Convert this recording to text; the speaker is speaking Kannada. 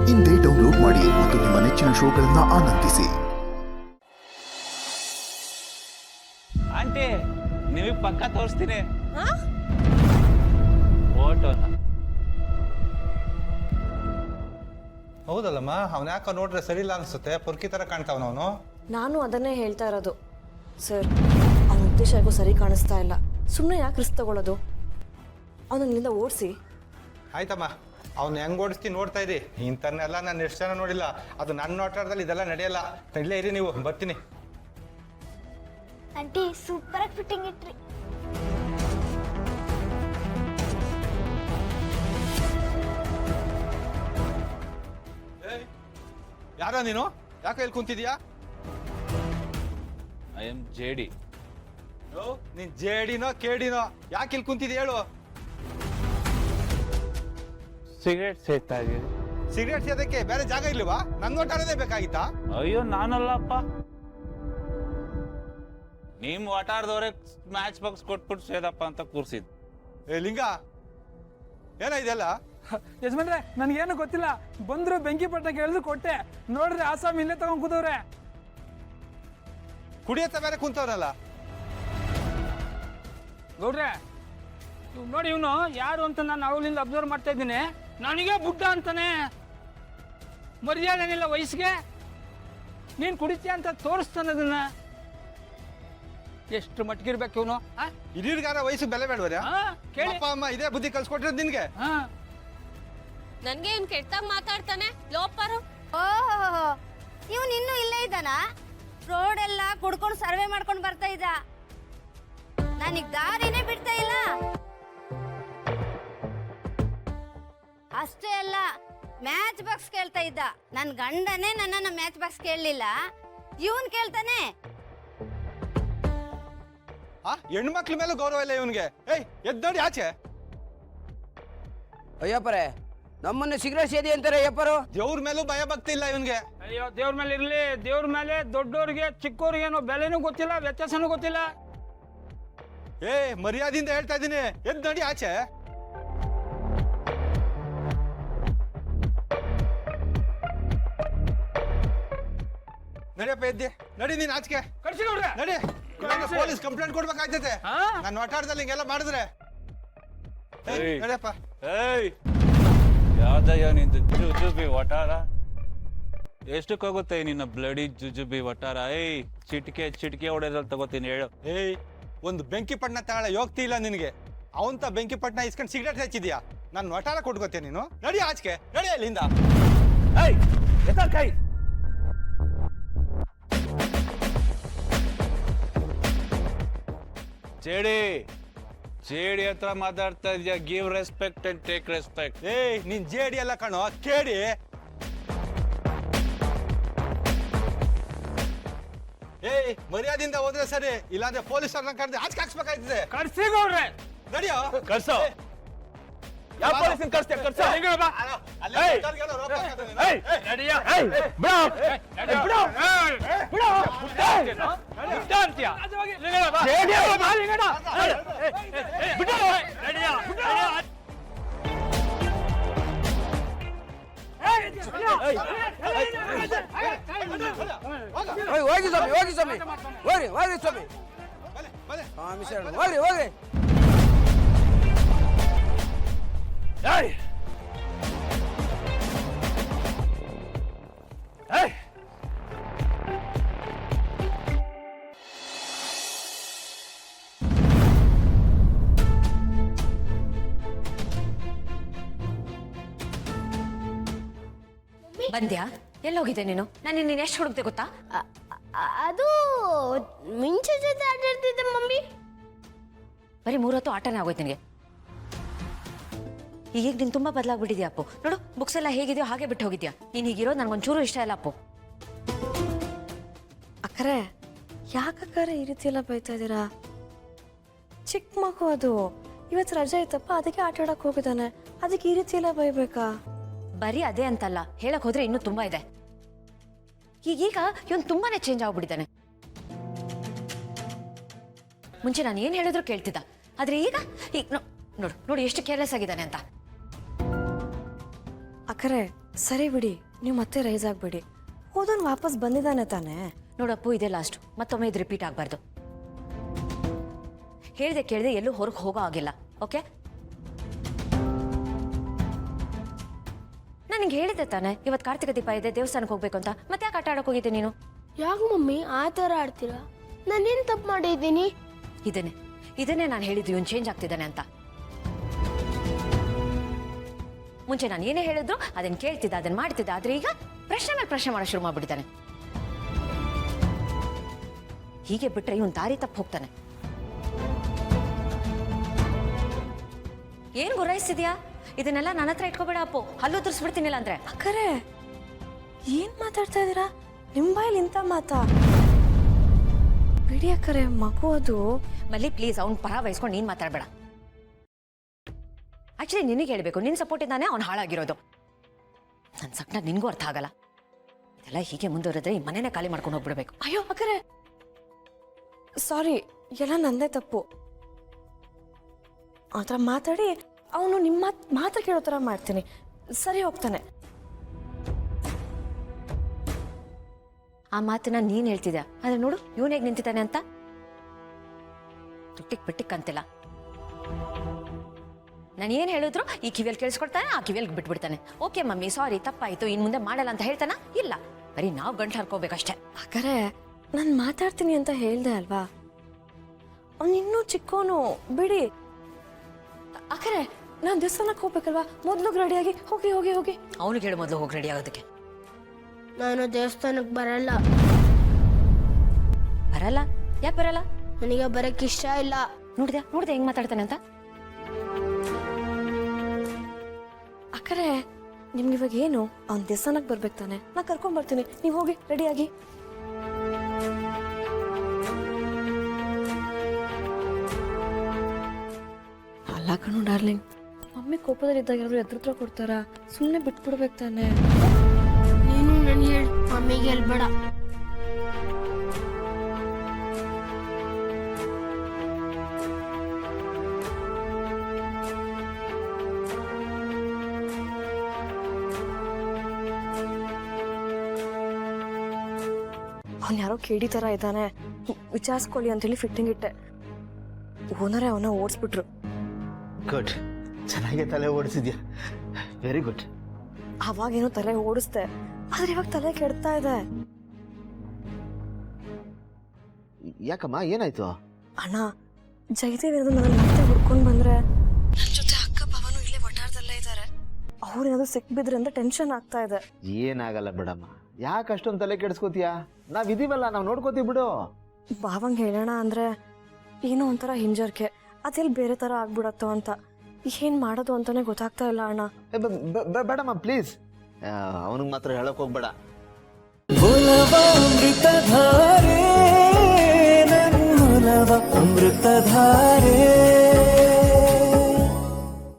ಇಂದೇ ಡೌನ್ಲೋಡ್ ಮಾಡಿ ಮತ್ತು ನಿಮ್ಮ ನೆಚ್ಚಿನ ಶೋಗಳನ್ನ ಆನಂದಿಸಿ. ಆಂಟಿ ನಿಮಗೆ ಪಕ್ಕ ತೋರಿಸ್ತೀನಿ ಫೋಟೋನ. ಹೌದಲ್ಲಮ್ಮ, ಅವನ ಯಾಕೆ ನೋಡ್ರೆ ಸರಿ ಇಲ್ಲ ಅನ್ಸುತ್ತೆ, ಪುರ್ಕಿ ತರ ಕಾಣ್ತಾವನ ಅವನು. ನಾನು ಅದನ್ನೇ ಹೇಳ್ತಾ ಇರೋದು ಸರ್. ಅವನ ಉದ್ದೇಶ ಯಾಕೋ ಸರಿ ಕಾಣಿಸ್ತಾ ಇಲ್ಲ. ಸುಮ್ಮನೆ ಯಾಕೆ ರಿಸ್ಕ್ ತಗೊಳ್ಳೋದು? ಅವನಿಂದ ಓಡಿಸಿ. ಆಯ್ತಮ್ಮ, ಅವ್ನು ಹೆಂಗ್ ಓಡಿಸ್ತೀನಿ ನೋಡ್ತಾ ಇರಿ. ಇಂಥನ್ನೆಲ್ಲ ನಾನು ಎಷ್ಟು ಜನ ನೋಡಿಲ್ಲ. ಅದು ನನ್ನ ನೋಟಾರದಲ್ಲಿ ಇದೆಲ್ಲ ನಡೆಯಲ್ಲ. ಇಲ್ಲೇ ಇರಿ ನೀವು, ಬರ್ತೀನಿ. ಆಂಟಿ ಸೂಪರ್ ಆಗಿ ಫಿಟ್ಟಿಂಗ್ ಇಟ್ರಿ. ಯಾರೋ ನೀನು? ಯಾಕೆ ಇಲ್ಲಿ ಕುಂತಿದ್ಯಾ? I M JD. ನೀನ್ ಜೇಡಿನೋ ಕೇಡಿನೋ, ಯಾಕೆ ಇಲ್ಲಿ ಕುಂತಿದ್ಯಾ ಹೇಳು? ಸಿಗರೇಟ್ ಸೇರ್ತಾ ಇದೀವಿ. ಸಿಗರೇಟ್ ಸೇದಕ್ಕೆ ಬೇರೆ ಜಾಗ ಇಲ್ವಾ? ನನ್ನ ನೋಟಾರದೇ ಬೇಕಾಗಿತ್ತಾ? ಅಯ್ಯೋ ನಾನಲ್ಲಪ್ಪ, ನಿಮ್ ವಟಾರದವ್ರೆ ಮ್ಯಾಚ್ ಬಾಕ್ಸ್ ಕೊಟ್ಬಿಟ್ಟು ಸೇದಪ್ಪ ಅಂತ ಕೂರ್ಸಿದ್. ಏ ಲಿಂಗ, ಏನ ಇದೆಲ್ಲ? ಯಜಮಾನ್ರೆ ನನ್ಗೇನು ಗೊತ್ತಿಲ್ಲ. ಬಂದ್ರು ಬೆಂಕಿ ಪಟ್ಟ ಕೇಳಿದ್ರು ಕೊಟ್ಟೆ. ನೋಡ್ರಿ ಆಸಾಮ್ ಇಲ್ಲೇ ತಗೊಂಡ್ ಕೂತವ್ರೆ. ಕುಡಿಯತ್ತ ಬೇರೆ ಕುಂತವ್ರಲ್ಲ. ಗೌಡ್ರೆ ನೋಡಿ, ಇವನು ಯಾರು ಅಂತ ನಾನು ಅವಳಿಂದ ಅಬ್ಸರ್ವ್ ಮಾಡ್ತಾ ಇದ್ದೀನಿ. ನನಗೆ ಬುಡ್ಡ ಅಂತಾನೆ. ಮರ್ಯಾದೆನಿಲ್ಲ ವಯಸ್ಸಿಗೆ. ನೀನ್ ಕುಡಿತೀಯ ಅಂತ ತೋರಿಸ್ತಾನೆ ಅದನ್ನ. ಎಷ್ಟು ಮಟ್ಗಿರ್ಬೇಕು ಇವನು? ಹಿರಿಯರ್ಗಾರ ವಯಸ್ಸು ಬೆಲೆ ಬೇಡವರ್ಯಾ? ಕೇಳಿ. ಅಪ್ಪ ಅಮ್ಮ ಇದೇ ಬುದ್ಧಿ ಕಲ್ಸ್ಕೊಟ್ಟಿರೋದು ನಿನ್ಗೆ? ನನ್ಗೆ ಇವ್ನು ಕೆಟ್ಟಾಗ ಮಾತಾಡ್ತಾನೆ. ಲೋಪಾರು ಓಹೋ, ಇವನು ಇನ್ನೂ ಇಲ್ಲೇ ಇದ್ದಾನ? ರೋಡ್ ಎಲ್ಲ ಕುಡ್ಕೊಂಡು ಸರ್ವೆ ಮಾಡ್ಕೊಂಡು ಬರ್ತಾ ಇದ್ದ. ನನಗ್ ದಾರಿನೇ ಬಿಡ್ತಾ ಇಲ್ಲ. ಅಷ್ಟೇ ಅಲ್ಲ, ಮ್ಯಾಚ್ ಬಾಕ್ಸ್ ಕೇಳ್ತಾ ಇದ್ದ. ನನ್ ಗಂಡನೇ ನನ್ನನ್ನ ಮ್ಯಾಚ್ ಬಾಕ್ಸ್ ಕೇಳಲಿಲ್ಲ, ಇವನ್ ಕೇಳ್ತಾನೆ. ಹೆಣ್ಮಕ್ಳ ಮೇಲೆ ಗೌರವ ಇಲ್ಲ ಇವನ್ಗೆ. ಏಯ್ ಎದ್ ನೋಡಿ ಆಚೆ. ಅಯ್ಯಪ್ಪರೇ, ನಮ್ಮನ್ನ ಸಿಗರೇಟ್ ಸೇದಿ ಅಂತಾರೆ ಅಯ್ಯಪ್ಪರು. ದೇವ್ರ ಮೇಲೂ ಭಯ ಭಕ್ತಿ ಇಲ್ಲ ಇವನ್ಗೆ. ಅಯ್ಯೋ, ದೇವ್ರ ಮೇಲೆ ಇರ್ಲಿ. ದೇವ್ರ ಮೇಲೆ ದೊಡ್ಡೋರ್ಗೆ ಚಿಕ್ಕವ್ರಿಗೆ ಏನೋ ಬೆಲೆನೂ ಗೊತ್ತಿಲ್ಲ, ವ್ಯತ್ಯಾಸನೂ ಗೊತ್ತಿಲ್ಲ. ಏ ಮರ್ಯಾದಿಂದ ಹೇಳ್ತಾ ಇದ್ದೀನಿ, ಎದ್ ನೋಡಿ ಆಚೆ. ನಡಿಯಪ್ಪ ಎದ್ದೆ, ನಡಿ ನೀನ್ ಆಚೆಗೆ. ಕಳ್ಸಿ ನೋಡ್ರೆ. ನಡಿ, ಪೊಲೀಸ್ ಕಂಪ್ಲೇಂಟ್ ಕೊಡ್ಬೇಕಾಗ್ತೈತೆ ನನ್ನ ವಟಾರದಲ್ಲಿ ಹಿಂಗೆಲ್ಲ ಮಾಡಿದ್ರೆ. ನಡಿಯಪ್ಪ. ಏಯ್ ಯಾವ್ದಯ್ಯ ನಿಂದು ಜುಜುಬಿ ವಟಾರ? ಎಷ್ಟಕ್ಕೋಗುತ್ತೆ ನಿನ್ನ ಬ್ಲಡಿ ಜುಜುಬಿ ವಟಾರ? ಏಯ್ ಚಿಟಿಕೆ ಹೊಡೆದ್ರಲ್ಲಿ ತಗೋತೀನಿ ಹೇಳು. ಏಯ್, ಒಂದು ಬೆಂಕಿ ಪಟ್ಟಣ ತಗೊಳ್ಳ ಯೋಗ್ತಿ ಇಲ್ಲ ನಿನಗೆ. ಅವಂತ ಬೆಂಕಿ ಪಟ್ಟಣ ಇಸ್ಕೊಂಡು ಸಿಗರೇಟ್ ಹಚ್ಚಿದ್ಯಾ? ನಾನು ವಟಾರ ಕೊಟ್ಕೋತೀನಿ ನೀನು. ನಡಿ ಆಚೆಗೆ, ನಡಿ ಅಲ್ಲಿಂದ. ಏಯ್ ಎತ್ತ ಕೈ. ಜೇಡಿ ಹತ್ರ ಮಾತಾಡ್ತಾ ಇದೆಯಾ? Give respect and take respect. ಏಯ್ ನೀನ್ ಜೇಡಿ ಎಲ್ಲ ಕಣೋ, ಕೇಡಿ. ಏಯ್ ಮರ್ಯಾದಿಂದ ಹೋದ್ರೆ ಸರಿ, ಇಲ್ಲಾಂದ್ರೆ ಪೊಲೀಸರನ್ನ ಕರೆದು ಆಚೆ ಹಾಕ್ಸ್ಬೇಕಾಯ್ತದೆ. ಕಳ್ಸಿ ಗೌಡ್ರೆ. ನಡಿಯೋ. ಕರ್ಸೋ. ಯಾವ ಪೊಲೀಸನ್ ಕರ್ಸ್ತೀಯ? ಕರ್ಸೋ. ಹೋಗಿ ಸ್ವಾಮಿ, ಹೋಗಿ ಸ್ವಾಮಿ, ಹೋಗ್ರಿ ಹೋಗ್ರಿ ಸ್ವಾಮಿ. ಸ್ವಾಮಿ ಶರಣ, ಹೋಗ್ರಿ ಹೋಗ್ರಿ. ಬಂದ್ಯಾ? ಎಲ್ಲೋಗಿದ್ದೆ ನೀನು? ನಾನು ನೀನು ಎಷ್ಟು ಹುಡುಕ್ತೆ ಗೊತ್ತಾ? ಅದು ಮಿಂಚು ಜೊತೆ ಆಟಾಡ್ತಿದ್ದೆ ಮಮ್ಮಿ. ಬರೀ 3 ಹೊತ್ತು ಆಟನೇ ಆಗೋಯ್ತು ನಿನಗೆ. ಈಗ ನೀನು ತುಂಬಾ ಬದಲಾಗ್ಬಿಟ್ಟಿದ್ಯಾ ಅಪ್ಪು. ನೋಡು, ಬುಕ್ಸ್ ಎಲ್ಲ ಹೇಗಿದೆಯೋ ಹಾಗೆ ಬಿಟ್ಟು ಹೋಗಿದ್ಯಾ. ನೀನು ಹೀಗಿರೋದು ನನಗೊಂಚೂರು ಇಷ್ಟ ಇಲ್ಲ ಅಪ್ಪು. ಅಕ್ಕರೆ, ಯಾಕಕ್ಕರೆ ಈ ರೀತಿ ಎಲ್ಲ ಬೈತಾ ಇದ್ದೀರಾ? ಚಿಕ್ಕ ಮಗು ಅದು. ಇವತ್ತು ರಜೆ ಇತ್ತಪ್ಪ, ಅದಕ್ಕೆ ಆಟ ಆಡಕ್ ಹೋಗಿದ್ದಾನೆ. ಅದಕ್ಕೆ ಈ ರೀತಿ ಎಲ್ಲ ಬೈಬೇಕಾ? ಬರೀ ಅದೇ ಅಂತಲ್ಲ, ಹೇಳಕ್ ಹೋದ್ರೆ ಇನ್ನೂ ತುಂಬಾ ಇದೆ. ಈಗೀಗ ಇವನು ತುಂಬಾನೇ ಚೇಂಜ್ ಆಗ್ಬಿಟ್ಟಿದ್ದಾನೆ. ಮುಂಚೆ ನಾನು ಏನು ಹೇಳಿದ್ರು ಕೇಳ್ತಿದ್ದ, ಆದ್ರೆ ಈಗ ನೋಡು ನೋಡು ಎಷ್ಟು ಕೇರ್ಲೆಸ್ ಆಗಿದ್ದಾನೆ ಅಂತ. ಅಕ್ಕರೆ ಸರಿ ಬಿಡಿ, ನೀವು ಮತ್ತೆ ರೈಸ್ ಆಗ್ಬೇಡಿ. ಹೋದನ್ ವಾಪಸ್ ಬಂದಿದ್ದಾನೆ ತಾನೇ? ನೋಡಪ್ಪು, ಇದೇ ಲಾಸ್ಟ್. ಮತ್ತೊಮ್ಮೆ ಇದು ರಿಪೀಟ್ ಆಗಬಾರ್ದು. ಹೇಳ್ದೆ ಕೇಳ್ದೆ ಎಲ್ಲೂ ಹೊರಗೆ ಹೋಗೋ ಆಗಿಲ್ಲ. ಓಕೆ, ನಾನು ನಿಂಗೆ ಹೇಳಿದ್ದೆ ತಾನೆ ಇವತ್ತು ಕಾರ್ತಿಕ ದೀಪ ಇದೆ, ದೇವಸ್ಥಾನಕ್ಕೆ ಹೋಗ್ಬೇಕು ಅಂತ. ಮತ್ತೆ ಯಾಕೆ ಆಟ ಆಡೋಕೆ ಹೋಗಿದ್ದೆ ನೀನು? ಯಾಕೆ ಮಮ್ಮಿ ಆ ಥರ ಆಡ್ತೀರಾ? ನಾನೇನು ತಪ್ಪು ಮಾಡಿದ್ದೀನಿ? ಇದನ್ನೇ ನಾನು ಹೇಳಿದ್ದು, ಇವನು ಚೇಂಜ್ ಆಗ್ತಿದ್ದಾನೆ ಅಂತ. ಮುಂಚೆ ನಾನು ಏನೇ ಹೇಳಿದ್ರು ಅದನ್ನ ಕೇಳ್ತಿದ್ದ, ಅದನ್ನ ಮಾಡ್ತಿದ್ದ. ಆದ್ರೆ ಈಗ ಪ್ರಶ್ನೆ ಮೇಲೆ ಪ್ರಶ್ನೆ ಮಾಡೋ ಶುರು ಮಾಡ್ಬಿಟ್ಟಿದ್ದಾನೆ. ಹೀಗೆ ಬಿಟ್ರೆ ಇವನ್ ದಾರಿ ತಪ್ಪು ಹೋಗ್ತಾನೆ. ಏನ್ ಗುರಾಯಿಸ್ತಿದ್ಯಾ? ಇದನ್ನೆಲ್ಲ ನನ್ನ ಹತ್ರ ಇಟ್ಕೋಬೇಡ ಅಪ್ಪು, ಹಲ್ಲು ತುರ್ಸ್ಬಿಡ್ತೀನಿಲ್ಲ ಅಂದ್ರೆ. ಅಕ್ಕರೆ ಏನ್ ಮಾತಾಡ್ತಾ ಇದೀರಾ? ನಿಮ್ ಬಾಯಲ್ಲಿ ಇಂಥ ಮಾತಾ? ಬಿಡಿ ಅಕ್ಕರೆ, ಮಗು ಅದು. ಮಲ್ಲಿ ಪ್ಲೀಸ್, ಅವ್ನ ಪರ ವಹಿಸ್ಕೊಂಡು ನೀನ್ ಮಾತಾಡ್ಬೇಡ. ಆಕ್ಚುಲಿ ನಿನಗೆ ಹೇಳ್ಬೇಕು, ನಿನ್ ಸಪೋರ್ಟ್ ಇದ್ದಾನೆ ಅವ್ನು ಹಾಳಾಗಿರೋದು. ನನ್ನ ಸಕ್ನ ನಿನ್ಗೂ ಅರ್ಥ ಆಗಲ್ಲ. ಇದೆಲ್ಲ ಹೀಗೆ ಮುಂದುವರೆದ್ರೆ ಈ ಮನೆನೇ ಖಾಲಿ ಮಾಡ್ಕೊಂಡು ಹೋಗ್ಬಿಡ್ಬೇಕು. ಅಯ್ಯೋ ಅಕ್ಕರೆ, ಸಾರಿ, ಎಲ್ಲ ನಂದೇ ತಪ್ಪು. ಆ ಥರ ಮಾತಾಡಿ ಅವನು ನಿಮ್ಮ ಮಾತ್ರ ಕೇಳೋ ಥರ ಮಾಡ್ತೀನಿ. ಸರಿ, ಹೋಗ್ತಾನೆ. ಆ ಮಾತನ್ನ ನೀನ್ ಹೇಳ್ತಿದ್ಯಾ, ಆದ್ರೆ ನೋಡು ಇವನ್ ಹೇಗ್ ನಿಂತಿದ್ದಾನೆ ಅಂತ. ತುಟ್ಟಿಕ್ ಬಿಟ್ಟಿಕ್ ಅಂತಿಲ್ಲ. ನಾನು ಏನ್ ಹೇಳಿದ್ರು ಈ ಕಿವಿಯಲ್ಲಿ ಕೇಳಿಸ್ಕೊಡ್ತಾನೆ, ಆ ಕಿವಿಯಲ್ಲಿ ಬಿಟ್ಬಿಡ್ತಾನೆ. ಓಕೆ ಮಮ್ಮಿ, ಸಾರಿ, ತಪ್ಪಾಯ್ತು, ಇನ್ ಮುಂದೆ ಮಾಡಲ್ಲ ಅಂತ ಹೇಳ್ತಾನ? ಇಲ್ಲ, ಬರೀ ನಾವು ಗಂಟು ಹರ್ಕೋಬೇಕಷ್ಟೇ. ಅಕ್ಕರೆ, ನಾನು ಮಾತಾಡ್ತೀನಿ ಅಂತ ಹೇಳ್ದೆ ಅಲ್ವಾ? ಅವ್ನು ಇನ್ನೂ ಚಿಕ್ಕೋನು, ಬಿಡಿ. ಅಕ್ಕರೆ, ನಾನು ದೇವಸ್ಥಾನಕ್ಕೆ ಹೋಗ್ಬೇಕಲ್ವಾ? ಮೊದಲು ರೆಡಿಯಾಗಿ ಹೋಗಿ ಹೋಗಿ ಹೋಗಿ. ಅವನಿಗೆ ಹೇಳು ಮೊದಲು ಹೋಗಿ ರೆಡಿ ಆಗೋದಕ್ಕೆ. ನಾನು ದೇವಸ್ಥಾನಕ್ಕೆ ಬರಲ್ಲ. ಬರಲ್ಲ? ಯಾಕೆ ಬರಲ್ಲ? ನನಗೆ ಬರಕ್ಕೆ ಇಷ್ಟ ಇಲ್ಲ. ನೋಡ್ದೆ ಹೆಂಗ್ ಮಾತಾಡ್ತಾನೆ ಅಂತ. ಅಕ್ಕರೆ, ನಿಮ್ಗೆ ಇವಾಗ ಏನು? ಅವ್ನ ದೇವಸ್ಥಾನಕ್ಕೆ ಬರ್ಬೇಕು ತಾನೆ? ನಾ ಕರ್ಕೊಂಡ್ ಬರ್ತೀನಿ, ನೀವು ಹೋಗಿ ರೆಡಿಯಾಗಿ. ಅಲ್ಲ ಕಣು ಡಾರ್ಲಿಂಗ್, ಮಮ್ಮಿ ಕೋಪದಲ್ಲಿ ಇದ್ದಾಗ ಯಾರು ಎದುರುತ್ರ ಕೊಡ್ತಾರ? ಸುಮ್ಮನೆ ಬಿಟ್ಬಿಡ್ಬೇಕು ತಾನೆ. ನೀನು ನನಗೆ ಹೇಳಿ, ಮಮ್ಮಿಗೆ ಹೇಳ್ಬೇಡ. ಅವ್ನು ಯಾರೋ ಕೇಡಿ ಥರ ಇದ್ದಾನೆ, ವಿಚಾರಿಸ್ಕೊಳ್ಳಿ ಅಂತೇಳಿ ಫಿಟ್ಟಿಂಗ್ ಇಟ್ಟೆ. ಓನರೇ ಅವನ ಓಡಿಸ್ಬಿಟ್ರು. ಗುಡ್, ಚೆನ್ನಾಗಿ ತಲೆ ಓಡಿಸಿದ್ಯಾ. Very good. ಅವಾಗೇನೋ ತಲೆ ಓಡಿಸ್ದೆ, ಆದ್ರೆ ಇವಾಗ ತಲೆ ಕೆಡ್ತಾ ಇದೆ. ಯಾಕಮ್ಮ, ಏನಾಯ್ತು? ಅಣ್ಣ, ಜಯದೇವ್ ಏನಾದ್ರು ನನ್ನ ಮತ್ತೆ ಹುಡ್ಕೊಂಡು ಬಂದ್ರೆ, ನನ್ನ ಜೊತೆ ಅಕ್ಕ ಭಾವನು ಇಲ್ಲೇ ವಟಾರದಲ್ಲೇ ಇದ್ದಾರೆ. ಅವ್ರು ಏನಾದ್ರು ಸಿಕ್ಬಿದ್ರೆ ಅಂತ ಟೆನ್ಷನ್ ಆಗ್ತಾ ಇದೆ. ಏನಾಗಲ್ಲ ಬಿಡಮ್ಮ, ಯಾಕೆ ಅಷ್ಟೊಂದು ತಲೆ ಕೆಡಿಸ್ಕೋತೀಯಾ? ನಾವಿದೀವಲ್ಲ, ನಾವು ನೋಡ್ಕೋತೀವಿ ಬಿಡು. ಭಾವಂಗೆ ಹೇಳೋಣ ಅಂದ್ರೆ ಏನೋ ಒಂಥರ ಹಿಂಜರ್ಕೆ, ಅದೆಲ್ಲಿ ಬೇರೆ ಥರ ಆಗ್ಬಿಡತ್ತೋ ಅಂತ. ಏನ್ ಮಾಡೋದು ಅಂತಾನೆ ಗೊತ್ತಾಗ್ತಾ ಇಲ್ಲ ಅಣ್ಣ. ಬೇಡಮ್ಮ ಪ್ಲೀಸ್, ಅವನಿಗೆ ಮಾತ್ರ ಹೇಳಕ್ ಹೋಗ್ಬೇಡ.